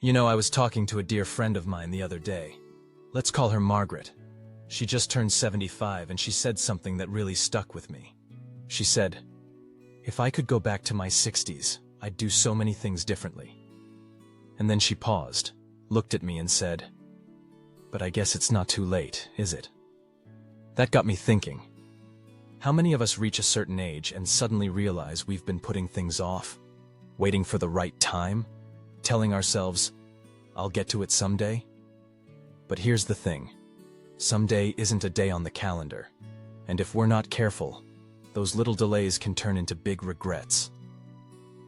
I was talking to a dear friend of mine the other day. Let's call her Margaret. She just turned 75 and she said something that really stuck with me. She said, "If I could go back to my 60s, I'd do so many things differently." And then she paused, looked at me and said, "But I guess it's not too late, is it?" That got me thinking. How many of us reach a certain age and suddenly realize we've been putting things off, waiting for the right time, telling ourselves, "I'll get to it someday"? But here's the thing. Someday isn't a day on the calendar. And if we're not careful, those little delays can turn into big regrets.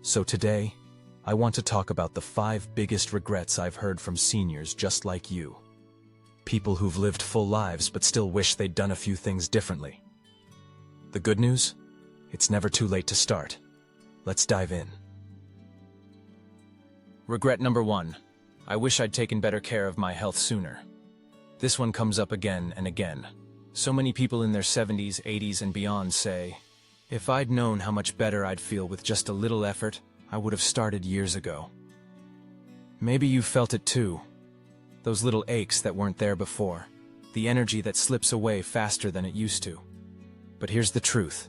So today, I want to talk about the 5 biggest regrets I've heard from seniors just like you. People who've lived full lives but still wish they'd done a few things differently. The good news? It's never too late to start. Let's dive in. Regret number 1. I wish I'd taken better care of my health sooner. This one comes up again and again. So many people in their 70s, 80s, and beyond say, "If I'd known how much better I'd feel with just a little effort, I would have started years ago." Maybe you felt it too. Those little aches that weren't there before. The energy that slips away faster than it used to. But here's the truth.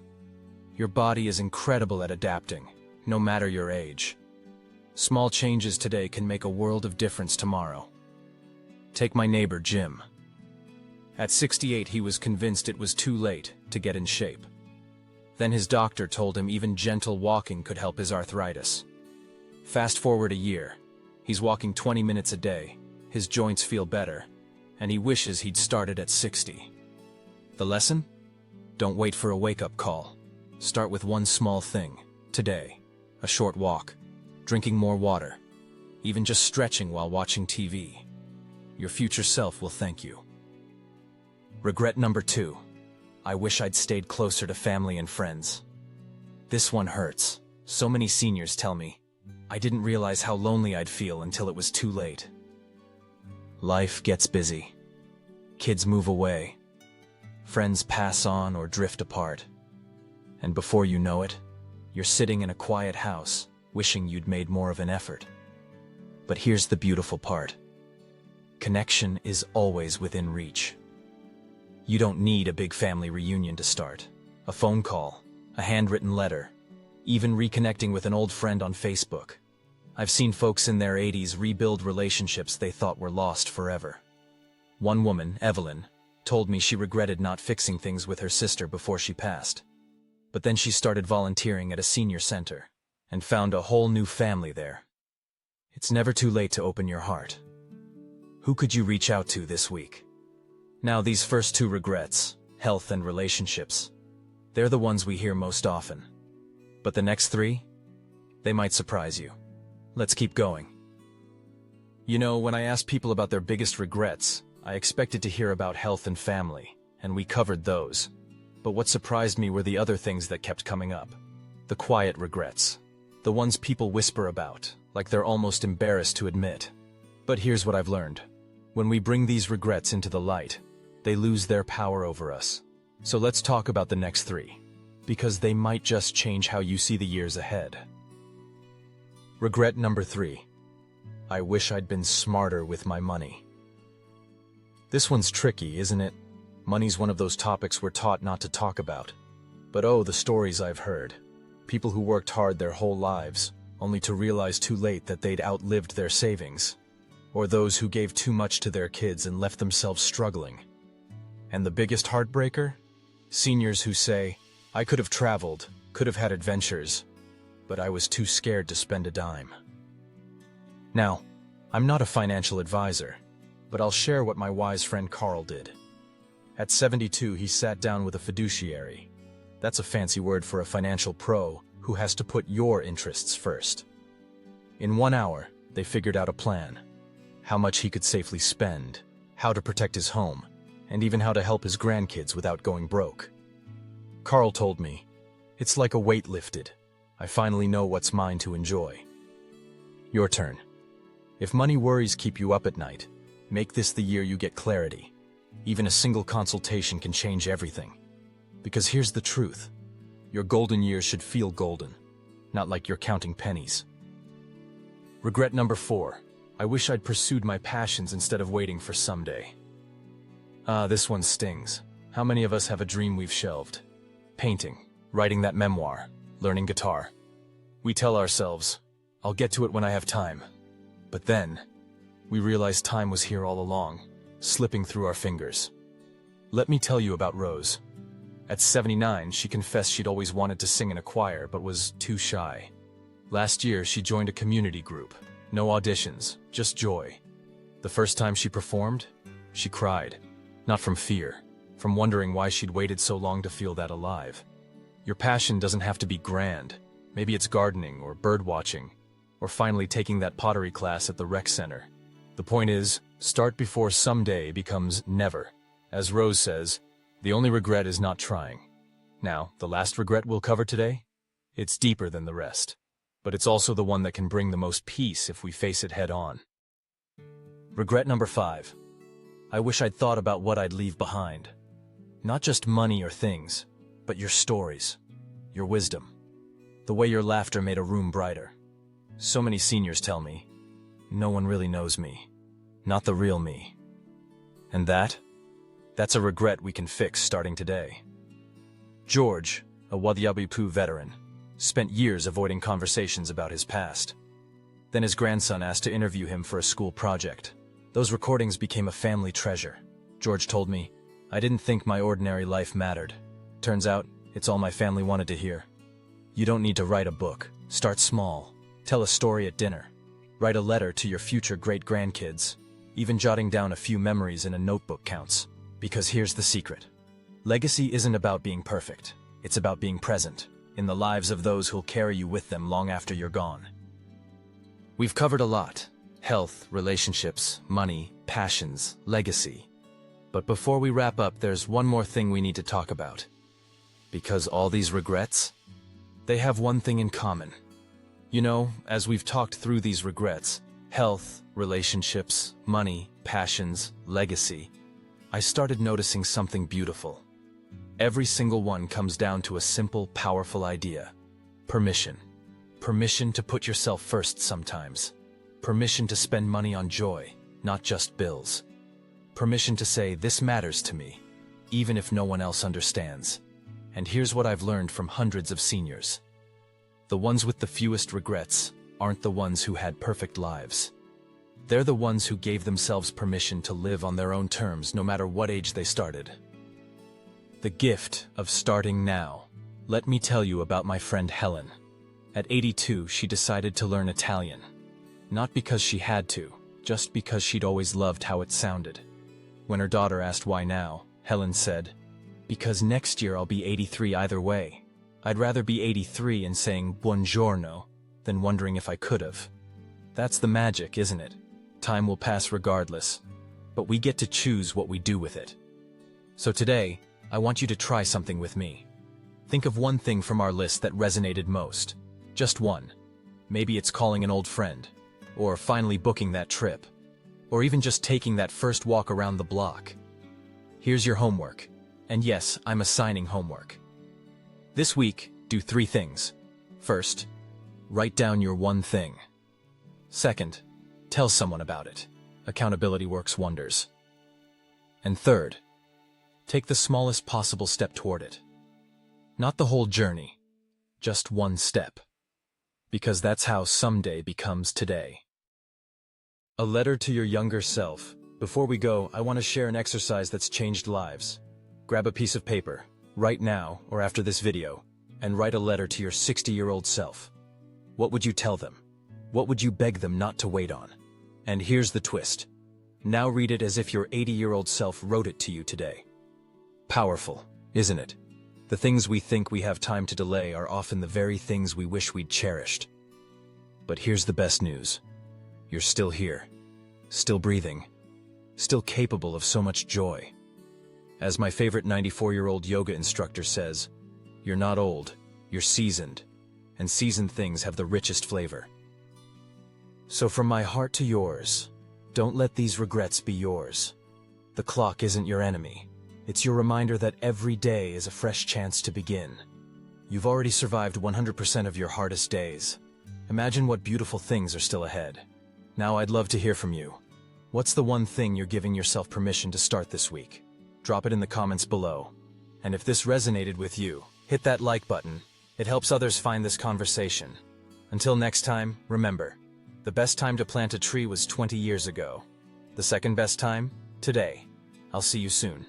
Your body is incredible at adapting, no matter your age. Small changes today can make a world of difference tomorrow. Take my neighbor, Jim. At 68, he was convinced it was too late to get in shape. Then his doctor told him even gentle walking could help his arthritis. Fast forward a year. He's walking 20 minutes a day, his joints feel better, and he wishes he'd started at 60. The lesson? Don't wait for a wake-up call. Start with one small thing, today. A short walk, drinking more water, even just stretching while watching TV. Your future self will thank you. Regret number 2. I wish I'd stayed closer to family and friends. This one hurts. So many seniors tell me, "I didn't realize how lonely I'd feel until it was too late." Life gets busy. Kids move away. Friends pass on or drift apart. And before you know it, you're sitting in a quiet house, wishing you'd made more of an effort. But here's the beautiful part. Connection is always within reach. You don't need a big family reunion to start. A phone call, a handwritten letter, even reconnecting with an old friend on Facebook. I've seen folks in their 80s rebuild relationships they thought were lost forever. One woman, Evelyn, told me she regretted not fixing things with her sister before she passed. But then she started volunteering at a senior center and found a whole new family there. It's never too late to open your heart. Who could you reach out to this week? Now, these first 2 regrets, health and relationships, they're the ones we hear most often. But the next 3? They might surprise you. Let's keep going. When I asked people about their biggest regrets, I expected to hear about health and family, and we covered those. But what surprised me were the other things that kept coming up. The quiet regrets. The ones people whisper about, like they're almost embarrassed to admit. But here's what I've learned. When we bring these regrets into the light, they lose their power over us. So let's talk about the next 3, because they might just change how you see the years ahead. Regret number 3. I wish I'd been smarter with my money. This one's tricky, isn't it? Money's one of those topics we're taught not to talk about. But oh, the stories I've heard. People who worked hard their whole lives, only to realize too late that they'd outlived their savings. Or those who gave too much to their kids and left themselves struggling. And the biggest heartbreaker? Seniors who say, "I could have traveled, could have had adventures, but I was too scared to spend a dime." Now, I'm not a financial advisor, but I'll share what my wise friend Carl did. At 72, he sat down with a fiduciary. That's a fancy word for a financial pro who has to put your interests first. In 1 hour, they figured out a plan. How much he could safely spend, how to protect his home, and even how to help his grandkids without going broke. Carl told me, "It's like a weight lifted. I finally know what's mine to enjoy." Your turn. If money worries keep you up at night, make this the year you get clarity. Even a single consultation can change everything. Because here's the truth. Your golden years should feel golden, not like you're counting pennies. Regret number 4. I wish I'd pursued my passions instead of waiting for someday. Ah, this one stings. How many of us have a dream we've shelved? Painting, writing that memoir, learning guitar. We tell ourselves, I'll get to it when I have time. But then, we realize time was here all along, slipping through our fingers. Let me tell you about Rose. At 79, she confessed she'd always wanted to sing in a choir, but was too shy. Last year, she joined a community group. No auditions, just joy. The first time she performed, she cried. Not from fear, from wondering why she'd waited so long to feel that alive. Your passion doesn't have to be grand. Maybe it's gardening or bird watching, or finally taking that pottery class at the rec center. The point is, start before someday becomes never. As Rose says, the only regret is not trying. Now, the last regret we'll cover today? It's deeper than the rest, but it's also the one that can bring the most peace if we face it head on. Regret number 5. I wish I'd thought about what I'd leave behind. Not just money or things, but your stories, your wisdom, the way your laughter made a room brighter. So many seniors tell me, no one really knows me, not the real me. And that's a regret we can fix starting today. George, a Wadyabipu veteran, spent years avoiding conversations about his past. Then his grandson asked to interview him for a school project. Those recordings became a family treasure. George told me, I didn't think my ordinary life mattered. Turns out, it's all my family wanted to hear. You don't need to write a book. Start small. Tell a story at dinner. Write a letter to your future great-grandkids. Even jotting down a few memories in a notebook counts. Because here's the secret. Legacy isn't about being perfect. It's about being present, in the lives of those who'll carry you with them long after you're gone. We've covered a lot. Health, relationships, money, passions, legacy. But before we wrap up, there's one more thing we need to talk about. Because all these regrets, they have one thing in common. You know, as we've talked through these regrets, health, relationships, money, passions, legacy, I started noticing something beautiful. Every single one comes down to a simple, powerful idea. Permission. Permission to put yourself first sometimes. Permission to spend money on joy, not just bills. Permission to say, this matters to me, even if no one else understands. And here's what I've learned from hundreds of seniors. The ones with the fewest regrets aren't the ones who had perfect lives. They're the ones who gave themselves permission to live on their own terms no matter what age they started. The gift of starting now. Let me tell you about my friend Helen. At 82, she decided to learn Italian. Not because she had to, just because she'd always loved how it sounded. When her daughter asked why now, Helen said, because next year I'll be 83 either way. I'd rather be 83 and saying buongiorno than wondering if I could've. That's the magic, isn't it? Time will pass regardless, but we get to choose what we do with it. So today, I want you to try something with me. Think of one thing from our list that resonated most. Just one. Maybe it's calling an old friend, or finally booking that trip, or even just taking that first walk around the block. Here's your homework. And yes, I'm assigning homework. This week, do 3 things. First, write down your one thing. Second, tell someone about it. Accountability works wonders. And third, take the smallest possible step toward it. Not the whole journey, just one step. Because that's how someday becomes today. A letter to your younger self. Before we go, I want to share an exercise that's changed lives. Grab a piece of paper, right now or after this video, and write a letter to your 60-year-old self. What would you tell them? What would you beg them not to wait on? And here's the twist. Now read it as if your 80-year-old self wrote it to you today. Powerful, isn't it? The things we think we have time to delay are often the very things we wish we'd cherished. But here's the best news. You're still here, still breathing, still capable of so much joy. As my favorite 94-year-old yoga instructor says, you're not old, you're seasoned, and seasoned things have the richest flavor. So from my heart to yours, don't let these regrets be yours. The clock isn't your enemy. It's your reminder that every day is a fresh chance to begin. You've already survived 100% of your hardest days. Imagine what beautiful things are still ahead. Now I'd love to hear from you. What's the one thing you're giving yourself permission to start this week? Drop it in the comments below. And if this resonated with you, hit that like button. It helps others find this conversation. Until next time, remember, the best time to plant a tree was 20 years ago. The second best time? Today. I'll see you soon.